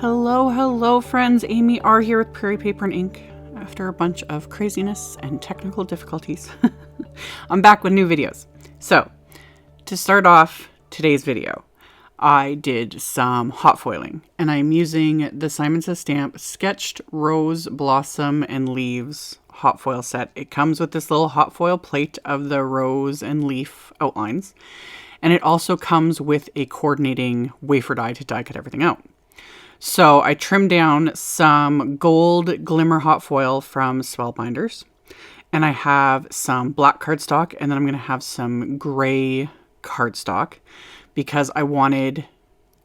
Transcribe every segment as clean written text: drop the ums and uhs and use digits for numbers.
Hello friends, Amy R here with Prairie Paper and Ink. After a bunch of craziness and technical difficulties, I'm back with new videos. So, to start off today's video, I did some hot foiling, and I'm using the Simon Says Stamp Sketched Rose, Blossom, and Leaves hot foil set. It comes with this little hot foil plate of the rose and leaf outlines, and it also comes with a coordinating wafer die to die cut everything out. So I trimmed down some gold glimmer hot foil from Spellbinders, and I have some black cardstock, and then I'm going to have some gray cardstock because I wanted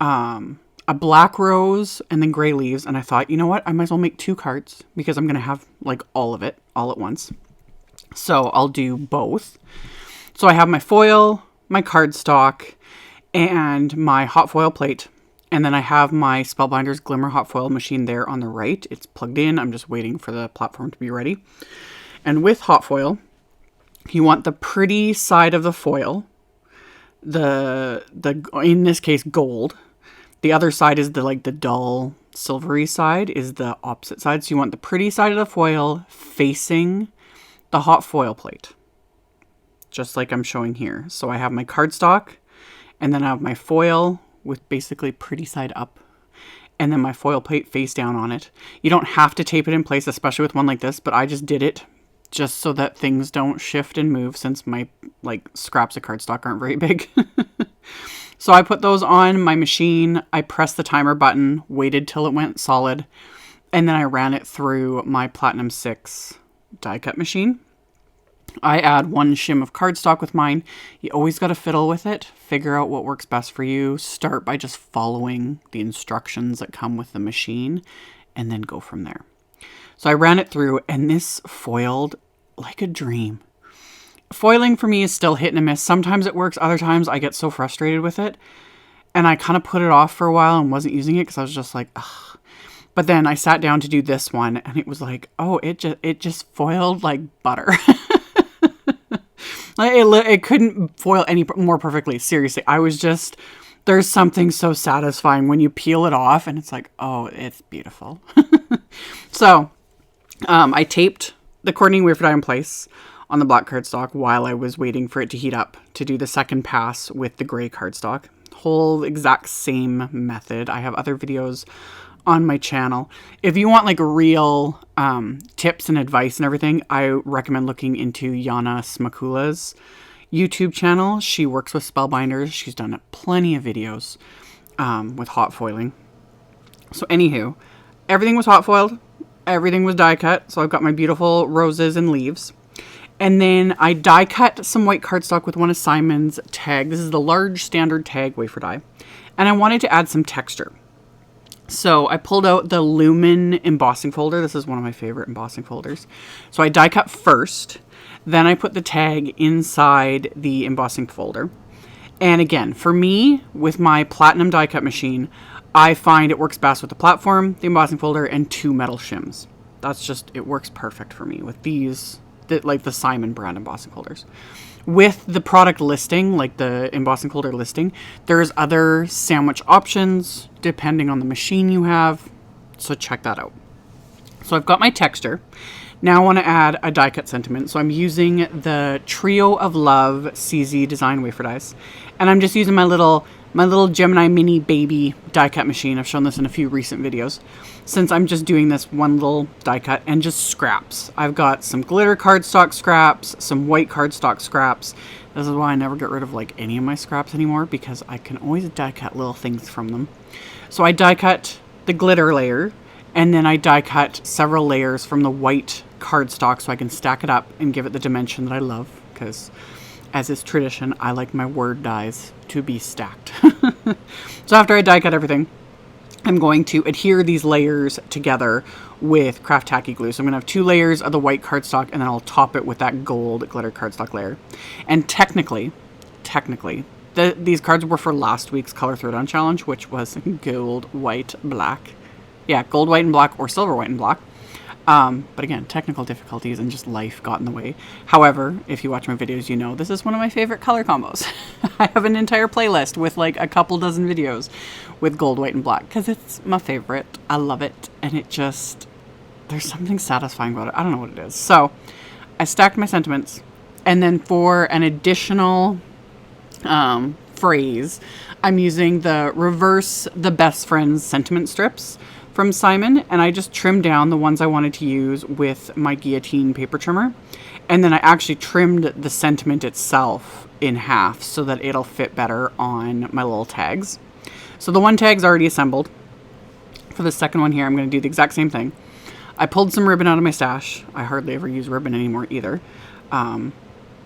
a black rose and then gray leaves, and I thought, you know what, I might as well make two cards because I'm going to have like all of it all at once. So I'll do both. So I have my foil, my cardstock, and my hot foil plate. And then I have my Spellbinders Glimmer Hot Foil machine there on the right. It's plugged in. I'm just waiting for the platform to be ready. And with hot foil, you want the pretty side of the foil, the in this case gold. The other side is the dull silvery side is the opposite side. So you want the pretty side of the foil facing the hot foil plate, just like I'm showing here. So I have my cardstock, and then I have my foil with basically pretty side up, and then my foil plate face down on it. You don't have to tape it in place, especially with one like this, but I just did it just so that things don't shift and move since my scraps of cardstock aren't very big. So I put those on my machine. I pressed the timer button, waited till it went solid, and then I ran it through my Platinum 6 die cut machine. I add one shim of cardstock with mine. You always got to fiddle with it. Figure out what works best for you. Start by just following the instructions that come with the machine and then go from there. So I ran it through, and this foiled like a dream. Foiling for me is still hit and miss. Sometimes it works. Other times I get so frustrated with it, and I kind of put it off for a while and wasn't using it because I was just like, ugh. But then I sat down to do this one, and it was like, oh, it just foiled like butter. It couldn't foil any more perfectly. Seriously, there's something so satisfying when you peel it off and it's like, oh, it's beautiful. So I taped the coordinating wafer die in place on the black cardstock while I was waiting for it to heat up to do the second pass with the gray cardstock. Whole exact same method. I have other videos on my channel. If you want real tips and advice and everything, I recommend looking into Yana Smakula's YouTube channel. She works with Spellbinders. She's done plenty of videos with hot foiling. So anywho, everything was hot foiled. Everything was die cut. So I've got my beautiful roses and leaves. And then I die cut some white cardstock with one of Simon's tag. This is the large standard tag wafer die. And I wanted to add some texture. So I pulled out the Lumen embossing folder. This is one of my favorite embossing folders. So I die cut first, then I put the tag inside the embossing folder. And again, for me, with my Platinum die cut machine, I find it works best with the platform, the embossing folder, and 2 metal shims. It works perfect for me with these, the Simon brand embossing folders. With the product listing, like the embossing folder listing, there's other sandwich options depending on the machine you have. So check that out. So I've got my texture. Now I want to add a die cut sentiment. So I'm using the Trio of Love CZ Design wafer dies. And I'm just using my little Gemini Mini Baby die cut machine. I've shown this in a few recent videos. Since I'm just doing this one little die cut and just scraps. I've got some glitter cardstock scraps, some white cardstock scraps. This is why I never get rid of any of my scraps anymore, because I can always die cut little things from them. So I die cut the glitter layer, and then I die cut several layers from the white cardstock so I can stack it up and give it the dimension that I love, because as is tradition, I like my word dies to be stacked. So after I die cut everything, I'm going to adhere these layers together with Craft Tacky Glue. So I'm going to have 2 layers of the white cardstock, and then I'll top it with that gold glitter cardstock layer. And technically, these cards were for last week's Color Throwdown Challenge, which was gold, white, black. Yeah, gold, white, and black, or silver, white, and black. But again, technical difficulties and just life got in the way. However, if you watch my videos, you know this is one of my favorite color combos. I have an entire playlist with like a couple dozen videos with gold, white, and black because it's my favorite. I love it. And it just, there's something satisfying about it. I don't know what it is. So I stacked my sentiments. And then for an additional phrase, I'm using the reverse the best friends sentiment strips from Simon, and I just trimmed down the ones I wanted to use with my guillotine paper trimmer, and then I actually trimmed the sentiment itself in half so that it'll fit better on my little tags. So the one tag's already assembled. For the second one here, I'm going to do the exact same thing. I pulled some ribbon out of my stash. I hardly ever use ribbon anymore either.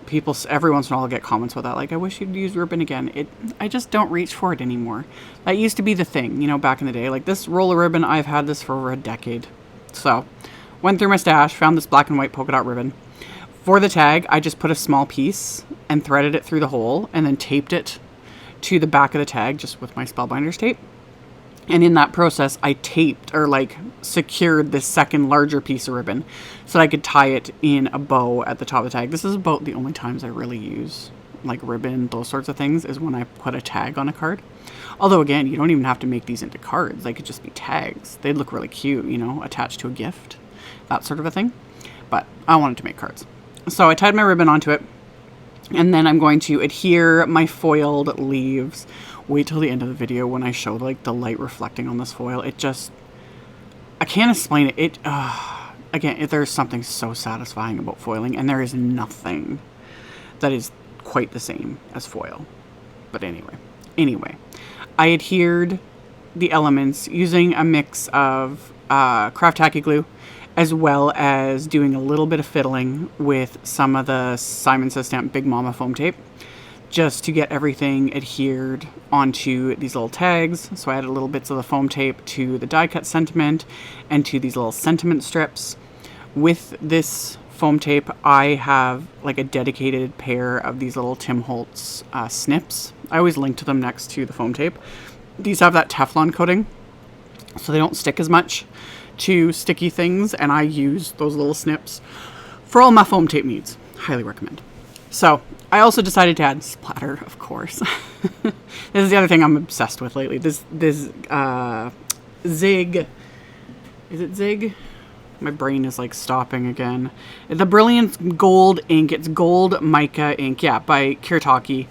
People every once in a while get comments about that, like, I wish you'd use ribbon again. I just don't reach for it anymore. That used to be the thing, you know, back in the day. Like this roll of ribbon, I've had this for over a decade. So went through my stash, found this black and white polka dot ribbon. For the tag, I just put a small piece and threaded it through the hole and then taped it to the back of the tag just with my Spellbinders tape. And in that process, I taped or like secured this second larger piece of ribbon so that I could tie it in a bow at the top of the tag. This is about the only times I really use like ribbon, those sorts of things, is when I put a tag on a card. Although again, you don't even have to make these into cards. They could just be tags. They'd look really cute, you know, attached to a gift, that sort of a thing. But I wanted to make cards. So I tied my ribbon onto it, and then I'm going to adhere my foiled leaves. Wait till the end of the video when I show like the light reflecting on this foil. It just, I can't explain it. Again, there's something so satisfying about foiling, and there is nothing that is quite the same as foil. But anyway, I adhered the elements using a mix of craft tacky glue, as well as doing a little bit of fiddling with some of the Simon Says Stamp Big Mama foam tape, just to get everything adhered onto these little tags. So I added little bits of the foam tape to the die cut sentiment and to these little sentiment strips. With this foam tape, I have like a dedicated pair of these little Tim Holtz snips. I always link to them next to the foam tape. These have that Teflon coating, so they don't stick as much to sticky things, and I use those little snips for all my foam tape needs. Highly recommend. So I also decided to add splatter, of course. This is the other thing I'm obsessed with lately. This Zig, is it Zig? My brain is like stopping again. The Brilliant Gold ink. It's gold mica ink. Yeah, by Kirtaki.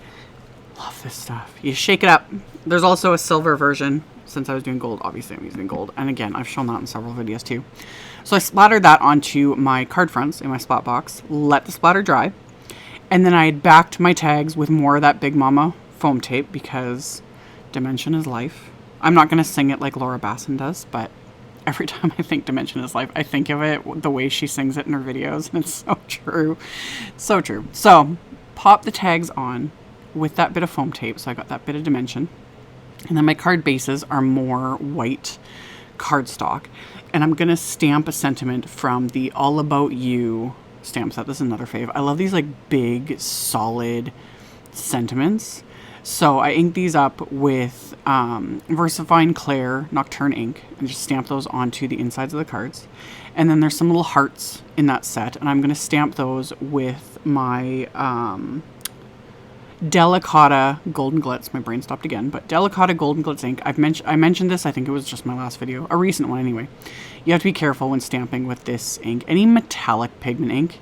Love this stuff. You shake it up. There's also a silver version. Since I was doing gold, obviously I'm using gold. And again, I've shown that in several videos too. So I splattered that onto my card fronts in my splat box. Let the splatter dry. And then I had backed my tags with more of that Big Mama foam tape because Dimension is life. I'm not going to sing it like Laura Basson does, but every time I think Dimension is life, I think of it the way she sings it in her videos. And it's so true. So true. So pop the tags on with that bit of foam tape. So I got that bit of Dimension. And then my card bases are more white cardstock. And I'm going to stamp a sentiment from the All About You stamp set. This is another fave. I love these like big, solid sentiments. So I inked these up with VersaFine Clair Nocturne ink and just stamp those onto the insides of the cards. And then there's some little hearts in that set, and I'm going to stamp those with my Delicata Golden Glitz. My brain stopped again, but Delicata Golden Glitz ink. I mentioned this, I think it was just my last video, a recent one anyway. You have to be careful when stamping with this ink. Any metallic pigment ink,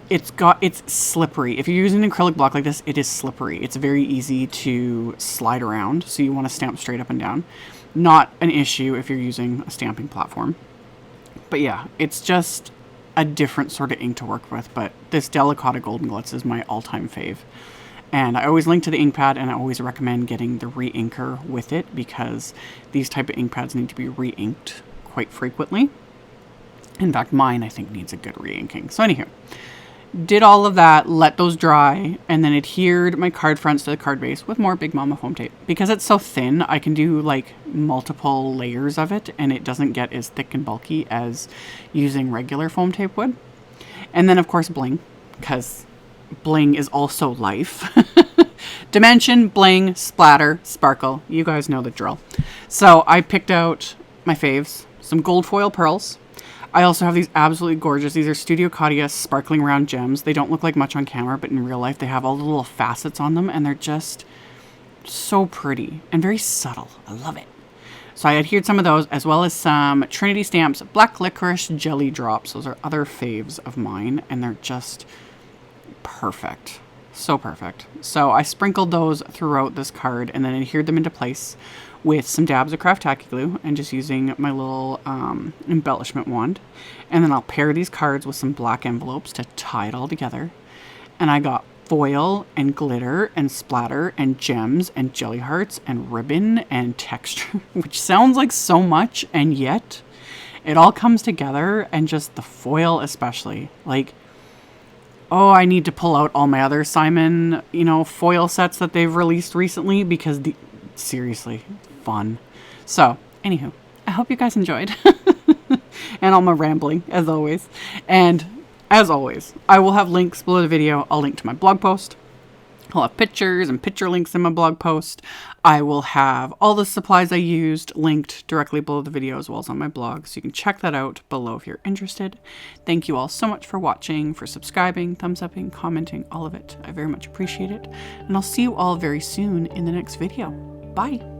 it's slippery. If you're using an acrylic block like this, it is slippery. It's very easy to slide around, so you want to stamp straight up and down. Not an issue if you're using a stamping platform. But yeah, it's just a different sort of ink to work with, but this Delicata Golden Glitz is my all-time fave. And I always link to the ink pad, and I always recommend getting the re-inker with it because these type of ink pads need to be re-inked quite frequently. In fact, mine I think needs a good re-inking. So anywho, did all of that, let those dry, and then adhered my card fronts to the card base with more Big Mama foam tape. Because it's so thin, I can do like multiple layers of it, and it doesn't get as thick and bulky as using regular foam tape would. And then of course bling, because bling is also life. Dimension, bling, splatter, sparkle. You guys know the drill. So I picked out my faves. Some gold foil pearls. I also have these absolutely gorgeous, these are Studio Caudia sparkling round gems. They don't look like much on camera, but in real life they have all the little facets on them, and they're just so pretty and very subtle. I love it. So I adhered some of those, as well as some Trinity Stamps Black Licorice Jelly Drops. Those are other faves of mine, and they're just perfect. So perfect. So I sprinkled those throughout this card and then adhered them into place with some dabs of Craft Tacky Glue and just using my little embellishment wand. And then I'll pair these cards with some black envelopes to tie it all together. And I got foil and glitter and splatter and gems and jelly hearts and ribbon and texture, which sounds like so much, and yet it all comes together. And just the foil especially, like, oh, I need to pull out all my other Simon, foil sets that they've released recently, because seriously, fun. So, anywho, I hope you guys enjoyed. And all my rambling, as always. And as always, I will have links below the video. I'll link to my blog post. I'll have pictures and picture links in my blog post. I will have all the supplies I used linked directly below the video, as well as on my blog, so you can check that out below if you're interested. Thank you all so much for watching, for subscribing, thumbs upping, commenting, all of it. I very much appreciate it. And I'll see you all very soon in the next video. Bye.